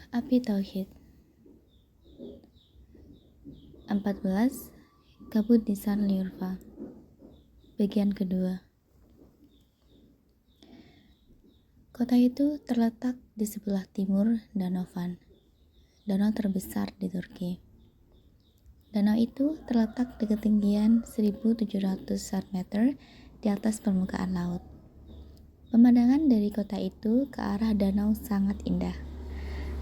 Api Tauhid 14. Kabut Nisan Liurfa. Bagian kedua. Kota itu terletak di sebelah timur Danau Van, danau terbesar di Turki. Danau itu terletak di ketinggian 1.700 meter di atas permukaan laut. Pemandangan dari kota itu ke arah danau sangat indah.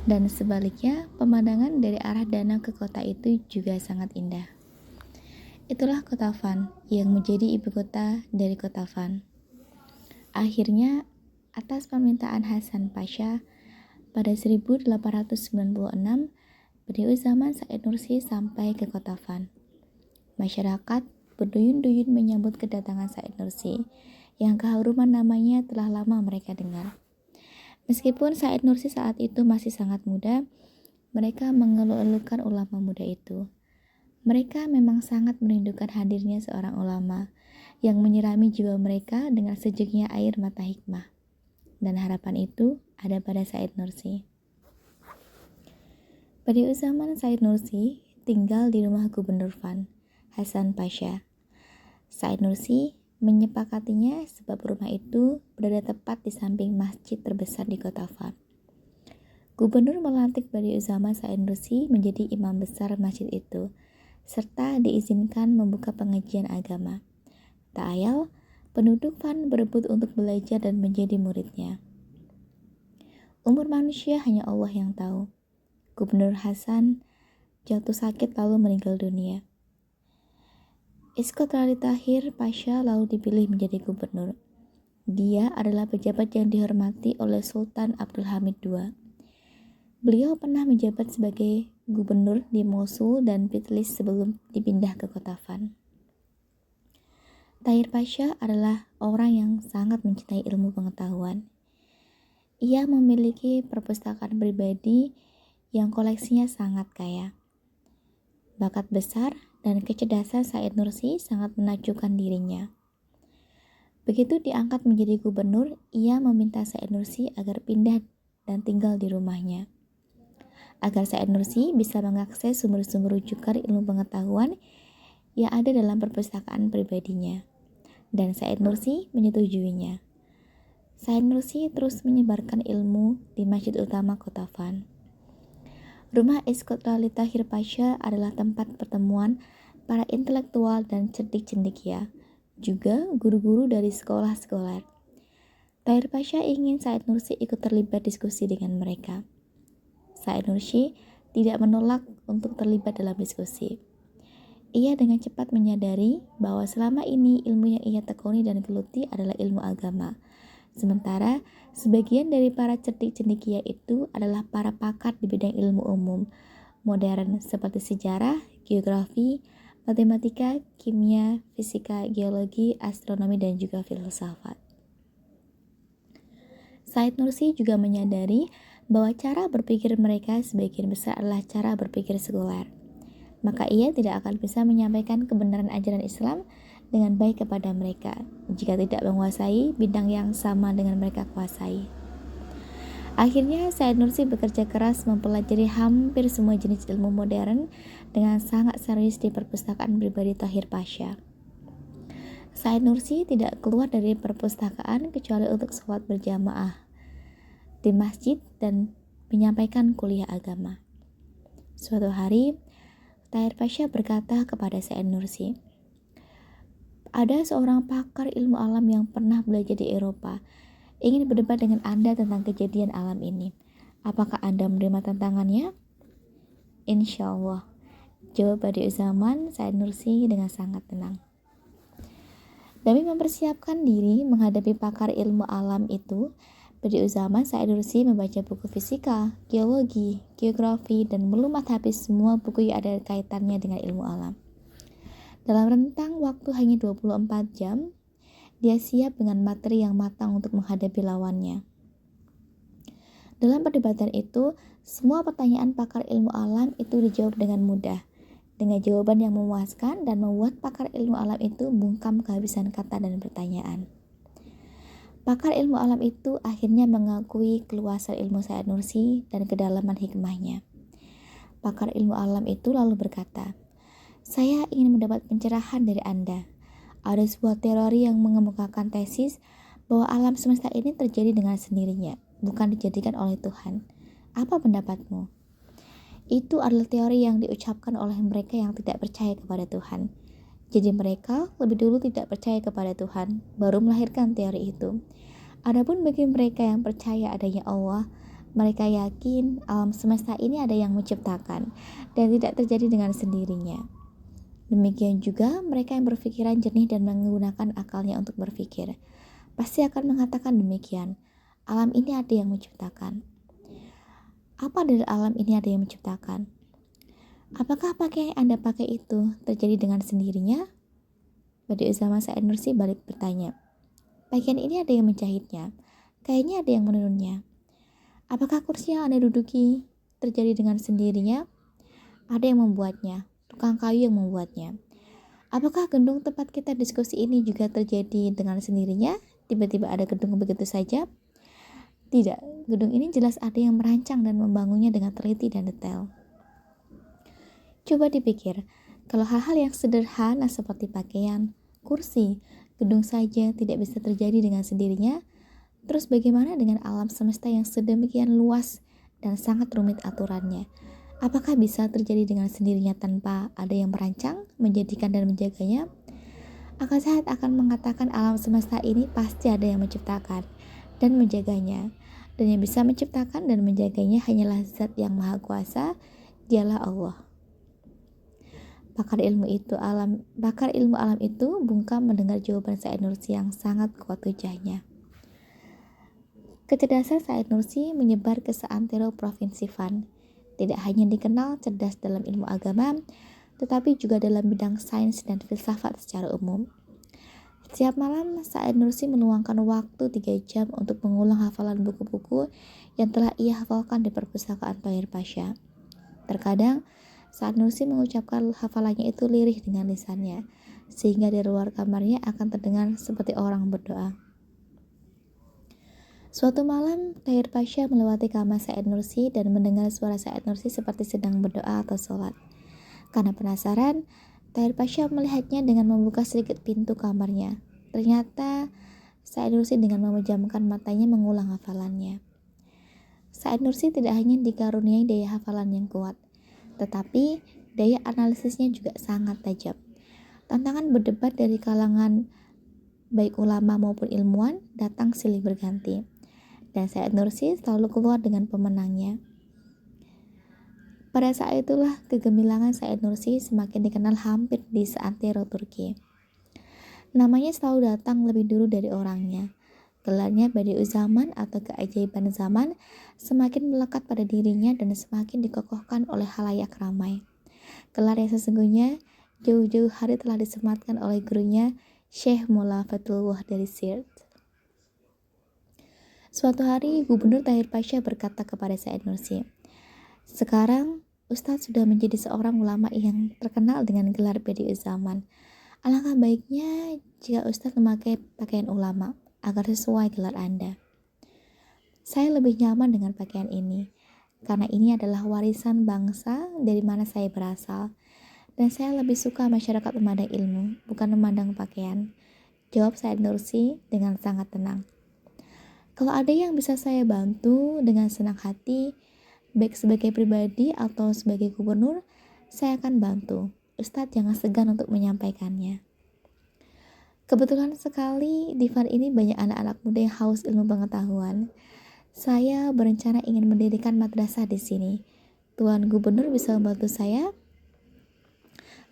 Dan sebaliknya, pemandangan dari arah danau ke kota itu juga sangat indah. Itulah kota Van yang menjadi ibu kota dari kota Van. Akhirnya, atas permintaan Hasan Pasha, pada 1896, Bediüzzaman Said Nursi sampai ke kota Van. Masyarakat berduyun-duyun menyambut kedatangan Said Nursi, yang keharuman namanya telah lama mereka dengar. Meskipun Said Nursi saat itu masih sangat muda, mereka mengeluh-elukan ulama muda itu. Mereka memang sangat merindukan hadirnya seorang ulama yang menyirami jiwa mereka dengan sejuknya air mata hikmah. Dan harapan itu ada pada Said Nursi. Bediüzzaman Said Nursi tinggal di rumah Gubernur Van, Hasan Pasha. Said Nursi menyepakatinya sebab rumah itu berada tepat di samping masjid terbesar di kota Van. Gubernur melantik Bediüzzaman Said Nursi menjadi imam besar masjid itu, serta diizinkan membuka pengajian agama. Tak ayal, penduduk Van berebut untuk belajar dan menjadi muridnya. Umur manusia hanya Allah yang tahu. Gubernur Hasan jatuh sakit lalu meninggal dunia. Iskot Ali Tahir Pasha lalu dipilih menjadi gubernur. Dia adalah pejabat yang dihormati oleh Sultan Abdul Hamid II. Beliau pernah menjabat sebagai gubernur di Mosul dan Bitlis sebelum dipindah ke kota Van. Tahir Pasha adalah orang yang sangat mencintai ilmu pengetahuan. Ia memiliki perpustakaan pribadi yang koleksinya sangat kaya. Bakat besar dan kecerdasan Said Nursi sangat menakjubkan dirinya. Begitu diangkat menjadi gubernur, ia meminta Said Nursi agar pindah dan tinggal di rumahnya. Agar Said Nursi bisa mengakses sumber-sumber rujukan ilmu pengetahuan yang ada dalam perpustakaan pribadinya. Dan Said Nursi menyetujuinya. Said Nursi terus menyebarkan ilmu di masjid utama kota Van. Rumah Iskot Ali Tahir Pasha adalah tempat pertemuan para intelektual dan cendik-cendekia, juga guru-guru dari sekolah-sekolah. Tahir Pasha ingin Said Nursi ikut terlibat diskusi dengan mereka. Said Nursi tidak menolak untuk terlibat dalam diskusi. Ia dengan cepat menyadari bahwa selama ini ilmu yang ia tekuni dan geluti adalah ilmu agama. Sementara sebagian dari para cendik-cendekia itu adalah para pakar di bidang ilmu umum modern seperti sejarah, geografi, matematika, kimia, fisika, geologi, astronomi, dan juga filsafat. Said Nursi juga menyadari bahwa cara berpikir mereka sebagian besar adalah cara berpikir sekuler. Maka ia tidak akan bisa menyampaikan kebenaran ajaran Islam dengan baik kepada mereka jika tidak menguasai bidang yang sama dengan mereka kuasai. Akhirnya Said Nursi bekerja keras mempelajari hampir semua jenis ilmu modern dengan sangat serius di perpustakaan pribadi Tahir Pasha. Said Nursi tidak keluar dari perpustakaan kecuali untuk sholat berjamaah di masjid dan menyampaikan kuliah agama. Suatu hari, Tahir Pasha berkata kepada Said Nursi, "Ada seorang pakar ilmu alam yang pernah belajar di Eropa, ingin berdebat dengan Anda tentang kejadian alam ini. Apakah Anda menerima tantangannya?" "Insya Allah," jawab Bediüzzaman Said Nursi dengan sangat tenang. Demi mempersiapkan diri menghadapi pakar ilmu alam itu, Bediüzzaman Said Nursi membaca buku fisika, geologi, geografi, dan melumat habis semua buku yang ada kaitannya dengan ilmu alam. Dalam rentang waktu hanya 24 jam, dia siap dengan materi yang matang untuk menghadapi lawannya. Dalam perdebatan itu, semua pertanyaan pakar ilmu alam itu dijawab dengan mudah, dengan jawaban yang memuaskan dan membuat pakar ilmu alam itu bungkam kehabisan kata dan pertanyaan. Pakar ilmu alam itu akhirnya mengakui keluasan ilmu Said Nursi dan kedalaman hikmahnya. Pakar ilmu alam itu lalu berkata, "Saya ingin mendapat pencerahan dari Anda. Ada sebuah teori yang mengemukakan tesis bahwa alam semesta ini terjadi dengan sendirinya, bukan dijadikan oleh Tuhan. Apa pendapatmu?" Itu adalah teori yang diucapkan oleh mereka yang tidak percaya kepada Tuhan. Jadi mereka lebih dulu tidak percaya kepada Tuhan, baru melahirkan teori itu. Adapun bagi mereka yang percaya adanya Allah, mereka yakin alam semesta ini ada yang menciptakan dan tidak terjadi dengan sendirinya. Demikian juga mereka yang berpikiran jernih dan menggunakan akalnya untuk berpikir, pasti akan mengatakan demikian. Alam ini ada yang menciptakan. Apa dari alam ini ada yang menciptakan? Apakah pakaian yang Anda pakai itu terjadi dengan sendirinya? Badiuzzama Said Nursi balik bertanya, pakaian ini ada yang menjahitnya, kayaknya ada yang menenunnya. Apakah kursi yang Anda duduki terjadi dengan sendirinya? Ada yang membuatnya, tukang kayu yang membuatnya. Apakah gedung tempat kita diskusi ini juga terjadi dengan sendirinya? Tiba-tiba ada gedung begitu saja? Tidak, gedung ini jelas ada yang merancang dan membangunnya dengan teliti dan detail. Coba dipikir, kalau hal-hal yang sederhana seperti pakaian, kursi, gedung saja tidak bisa terjadi dengan sendirinya, terus bagaimana dengan alam semesta yang sedemikian luas dan sangat rumit aturannya? Apakah bisa terjadi dengan sendirinya tanpa ada yang merancang, menjadikan dan menjaganya? Akal sehat akan mengatakan alam semesta ini pasti ada yang menciptakan dan menjaganya. Dan yang bisa menciptakan dan menjaganya hanyalah Zat yang Maha Kuasa, dialah Allah. Pakar ilmu alam itu bungkam mendengar jawaban Said Nursi yang sangat kuat hujahnya. Kecerdasan Said Nursi menyebar ke seantero provinsi Van. Tidak hanya dikenal cerdas dalam ilmu agama, tetapi juga dalam bidang sains dan filsafat secara umum. Setiap malam, Said Nursi meluangkan waktu 3 jam untuk mengulang hafalan buku-buku yang telah ia hafalkan di perpustakaan Tahir Pasha. Terkadang, Said Nursi mengucapkan hafalannya itu lirih dengan lisannya, sehingga di luar kamarnya akan terdengar seperti orang berdoa. Suatu malam, Tahir Pasha melewati kamar Said Nursi dan mendengar suara Said Nursi seperti sedang berdoa atau sholat. Karena penasaran, Tahir Pasha melihatnya dengan membuka sedikit pintu kamarnya. Ternyata, Said Nursi dengan memejamkan matanya mengulang hafalannya. Said Nursi tidak hanya dikaruniai daya hafalan yang kuat, tetapi daya analisisnya juga sangat tajam. Tantangan berdebat dari kalangan baik ulama maupun ilmuwan datang silih berganti, dan Said Nursi selalu keluar dengan pemenangnya. Pada saat itulah kegemilangan Said Nursi semakin dikenal hampir di seantero Turki. Namanya selalu datang lebih dulu dari orangnya. Gelarnya Badiuzzaman atau keajaiban zaman semakin melekat pada dirinya dan semakin dikokohkan oleh halayak ramai. Gelar yang sesungguhnya jauh-jauh hari telah disematkan oleh gurunya Syekh Mullah Fatullah dari Sirt. Suatu hari Gubernur Tahir Pasha berkata kepada Said Nursi, "Sekarang Ustadz sudah menjadi seorang ulama yang terkenal dengan gelar Badiuzzaman. Alangkah baiknya jika Ustadz memakai pakaian ulama agar sesuai gelar Anda." Saya lebih nyaman dengan pakaian ini, karena ini adalah warisan bangsa dari mana saya berasal, dan saya lebih suka masyarakat memandang ilmu, bukan memandang pakaian, jawab Said Nursi dengan sangat tenang. Kalau ada yang bisa saya bantu dengan senang hati, baik sebagai pribadi atau sebagai gubernur, saya akan bantu. Ustadz jangan segan untuk menyampaikannya. Kebetulan sekali di Van ini banyak anak-anak muda yang haus ilmu pengetahuan. Saya berencana ingin mendirikan madrasah di sini. Tuan Gubernur bisa membantu saya?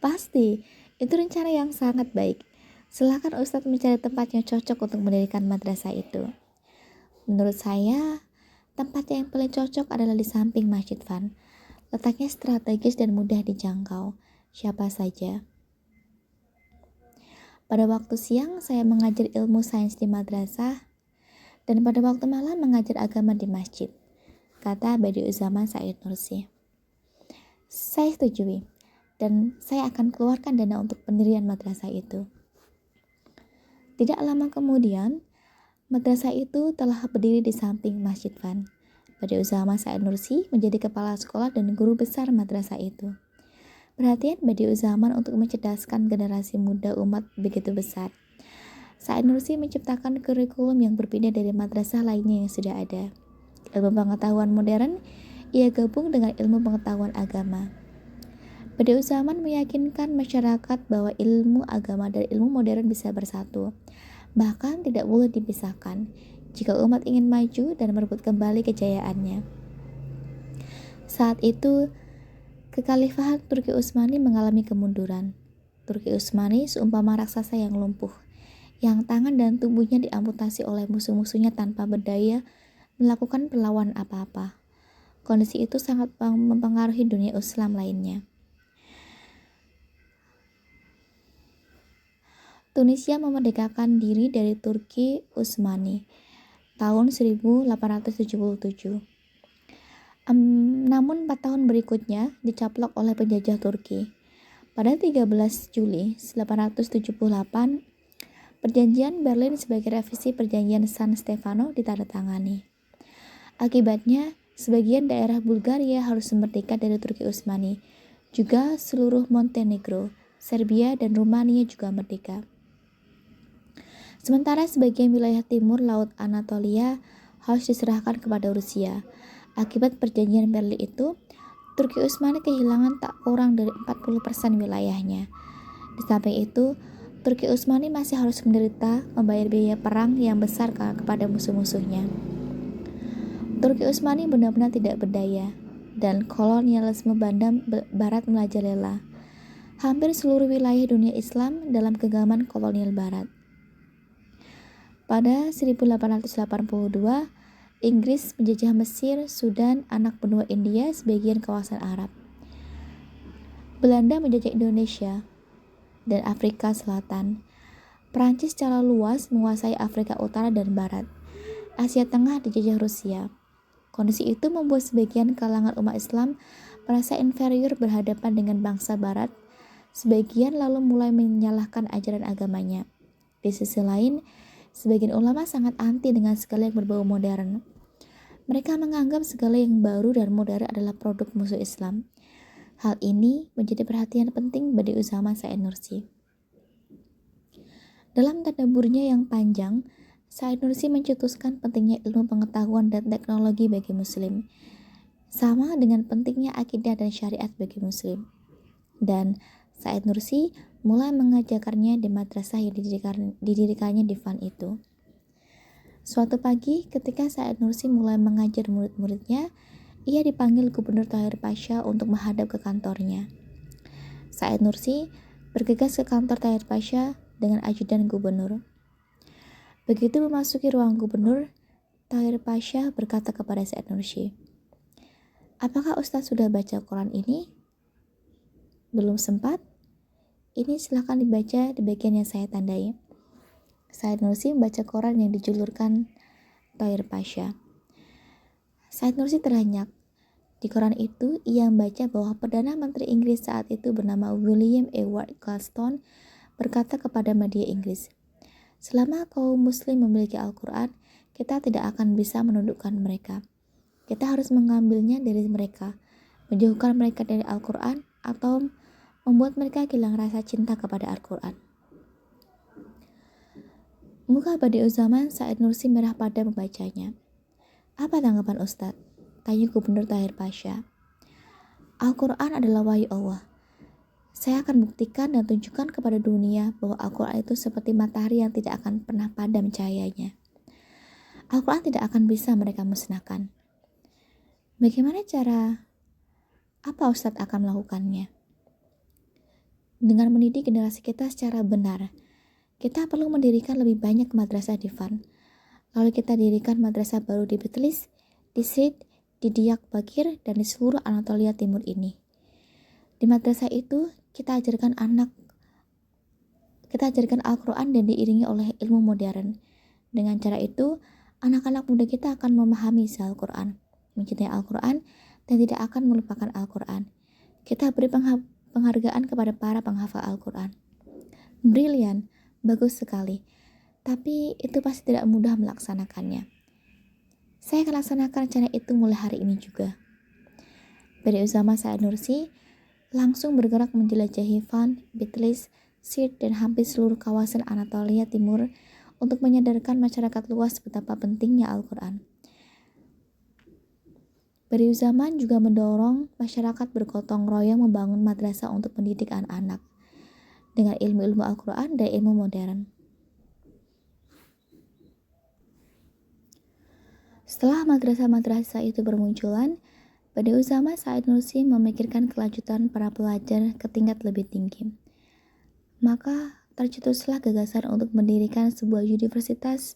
Pasti, itu rencana yang sangat baik. Silakan Ustadz mencari tempat yang cocok untuk mendirikan madrasah itu. Menurut saya, tempat yang paling cocok adalah di samping Masjid Van. Letaknya strategis dan mudah dijangkau siapa saja. Pada waktu siang, saya mengajar ilmu sains di madrasah, dan pada waktu malam mengajar agama di masjid, kata Badiuzzaman Said Nursi. Saya setujui, dan saya akan keluarkan dana untuk pendirian madrasah itu. Tidak lama kemudian, Madrasah itu telah berdiri di samping Masjid Fan. Badiuzzama Said Nursi menjadi kepala sekolah dan guru besar madrasah itu. Perhatian Badiuzzaman untuk mencerdaskan generasi muda umat begitu besar. Said Nursi menciptakan kurikulum yang berbeda dari madrasah lainnya yang sudah ada. Ilmu pengetahuan modern, ia gabung dengan ilmu pengetahuan agama. Badiuzzaman meyakinkan masyarakat bahwa ilmu agama dan ilmu modern bisa bersatu, bahkan tidak boleh dipisahkan jika umat ingin maju dan merebut kembali kejayaannya. Saat itu, kekhalifahan Turki Utsmani mengalami kemunduran. Turki Utsmani seumpama raksasa yang lumpuh, yang tangan dan tubuhnya diamputasi oleh musuh-musuhnya tanpa berdaya melakukan perlawanan apa-apa. Kondisi itu sangat mempengaruhi dunia Islam lainnya. Tunisia memerdekakan diri dari Turki Utsmani tahun 1877. Namun 4 tahun berikutnya dicaplok oleh penjajah Turki. Pada 13 Juli 1878, Perjanjian Berlin sebagai revisi Perjanjian San Stefano ditandatangani. Akibatnya, sebagian daerah Bulgaria harus merdeka dari Turki Utsmani. Juga seluruh Montenegro, Serbia, dan Rumania juga merdeka. Sementara sebagian wilayah timur Laut Anatolia harus diserahkan kepada Rusia. Akibat perjanjian Berlin itu, Turki Utsmani kehilangan tak kurang dari 40% wilayahnya. Di samping itu, Turki Utsmani masih harus menderita membayar biaya perang yang besar kepada musuh-musuhnya. Turki Utsmani benar-benar tidak berdaya, dan kolonialisme Barat merajalela. Hampir seluruh wilayah dunia Islam dalam genggaman kolonial Barat. Pada 1882, Inggris menjajah Mesir, Sudan, anak benua India, sebagian kawasan Arab. Belanda menjajah Indonesia dan Afrika Selatan. Prancis secara luas menguasai Afrika Utara dan Barat. Asia Tengah dijajah Rusia. Kondisi itu membuat sebagian kalangan umat Islam merasa inferior berhadapan dengan bangsa Barat. Sebagian lalu mulai menyalahkan ajaran agamanya. Di sisi lain, sebagian ulama sangat anti dengan segala yang berbau modern. Mereka menganggap segala yang baru dan modern adalah produk musuh Islam. Hal ini menjadi perhatian penting Badiuzzaman Said Nursi. Dalam tadaburnya yang panjang, Said Nursi mencetuskan pentingnya ilmu pengetahuan dan teknologi bagi Muslim, sama dengan pentingnya akidah dan syariat bagi Muslim. Dan Said Nursi mulai mengajarkannya di madrasah yang didirikannya di Van itu. Suatu pagi, ketika Said Nursi mulai mengajar murid-muridnya, ia dipanggil Gubernur Tahir Pasha untuk menghadap ke kantornya. Said Nursi bergegas ke kantor Tahir Pasha dengan ajudan gubernur. Begitu memasuki ruang gubernur, Tahir Pasha berkata kepada Said Nursi, "Apakah Ustaz sudah baca Quran ini?" "Belum sempat." "Ini silakan dibaca di bagian yang saya tandai." Said Nursi membaca Quran yang dijulurkan Tahir Pasha. Said Nursi terhenyak. Di Quran itu, ia membaca bahwa Perdana Menteri Inggris saat itu bernama William Ewart Gladstone berkata kepada media Inggris, "Selama kaum muslim memiliki Al-Quran, kita tidak akan bisa menundukkan mereka. Kita harus mengambilnya dari mereka, menjauhkan mereka dari Al-Quran, atau membuat mereka hilang rasa cinta kepada Al-Quran." Muka Badiuzzaman Said Nursi merah pada membacanya. "Apa tanggapan Ustadz?" tanya Gubernur Tahir Pasha. "Al-Quran adalah wahyu Allah. Saya akan buktikan dan tunjukkan kepada dunia bahwa Al-Quran itu seperti matahari yang tidak akan pernah padam cahayanya. Al-Quran tidak akan bisa mereka musnahkan." "Bagaimana cara? Apa Ustadz akan melakukannya?" "Dengan mendidik generasi kita secara benar. Kita perlu mendirikan lebih banyak madrasah di Van. Lalu kita dirikan madrasah baru di Bitlis, di Srid, di Diyarbakir, dan di seluruh Anatolia Timur ini. Di madrasah itu, kita ajarkan Al-Quran dan diiringi oleh ilmu modern. Dengan cara itu, anak-anak muda kita akan memahami isi Al-Quran, mencintai Al-Quran, dan tidak akan melupakan Al-Quran. Kita beri penghargaan kepada para penghafal Al-Quran." "Brilian, bagus sekali. tapi itu pasti tidak mudah melaksanakannya. Saya akan laksanakan rencana itu mulai hari ini juga. Badi Usama Said Nursi langsung bergerak menjelajahi Van, Bitlis, Sirte, dan hampir seluruh kawasan Anatolia Timur untuk menyadarkan masyarakat luas betapa pentingnya Al-Quran. Badi Usama juga mendorong masyarakat bergotong royong membangun madrasah untuk mendidik anak-anak dengan ilmu-ilmu Al-Quran dan ilmu modern. Setelah madrasah-madrasah itu bermunculan, Badi Usama Said Nursi memikirkan kelanjutan para pelajar ke tingkat lebih tinggi. Maka tercetuslah gagasan untuk mendirikan sebuah universitas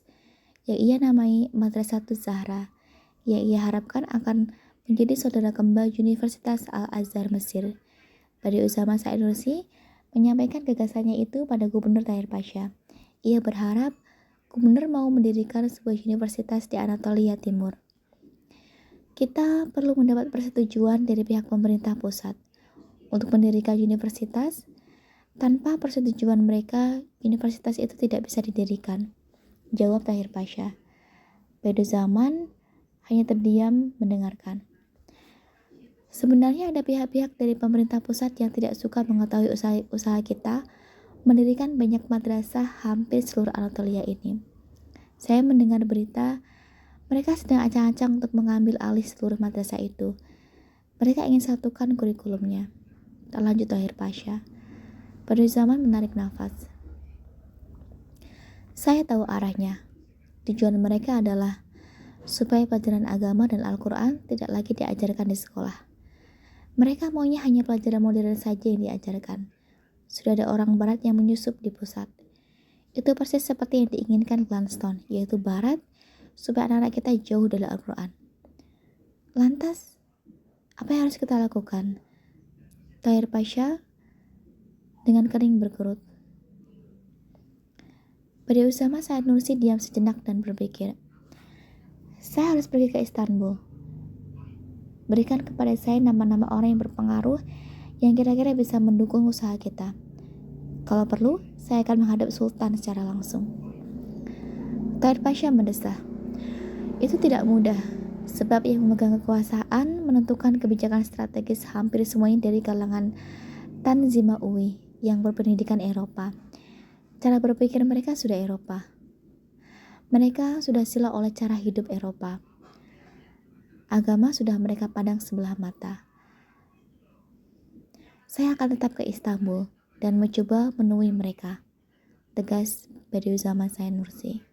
yang ia namai Madrasatus Zahra, yang ia harapkan akan menjadi saudara kembar Universitas Al-Azhar Mesir. Badi Usama Said Nursi menyampaikan gagasannya itu pada Gubernur Tahir Pasha. Ia berharap Gubernur mau mendirikan sebuah universitas di Anatolia Timur. Kita perlu mendapat persetujuan dari pihak pemerintah pusat untuk mendirikan universitas. Tanpa persetujuan mereka, universitas itu tidak bisa didirikan, jawab Tahir Pasha. Badi Zaman hanya terdiam mendengarkan. Sebenarnya ada pihak-pihak dari pemerintah pusat yang tidak suka mengetahui usaha kita mendirikan banyak madrasah hampir seluruh Anatolia ini. Saya mendengar berita mereka sedang acang-acang untuk mengambil alih seluruh madrasah itu. Mereka ingin satukan kurikulumnya. Lanjut Tahir Pasha. Badi Zaman menarik nafas. Saya tahu arahnya. Tujuan mereka adalah supaya pelajaran agama dan Al-Quran tidak lagi diajarkan di sekolah. Mereka maunya hanya pelajaran modern saja yang diajarkan. Sudah ada orang barat yang menyusup di pusat. Itu persis seperti yang diinginkan Gladstone, yaitu barat, supaya anak-anak kita jauh dari Al-Quran. Lantas, apa yang harus kita lakukan? Tahir Pasha dengan kening berkerut. Badi Usama Said Nursi diam sejenak dan berpikir, saya harus pergi ke Istanbul. Berikan kepada saya nama-nama orang yang berpengaruh yang kira-kira bisa mendukung usaha kita. Kalau perlu, saya akan menghadap Sultan secara langsung. Tahir Pasha mendesah. Itu tidak mudah, sebab yang memegang kekuasaan menentukan kebijakan strategis hampir semuanya dari kalangan Tanzimawi yang berpendidikan Eropa. Cara berpikir mereka sudah Eropa. Mereka sudah sila oleh cara hidup Eropa. Agama sudah mereka pandang sebelah mata. Saya akan tetap ke Istanbul dan mencoba menemui mereka, tegas Badi Usama Said Nursi.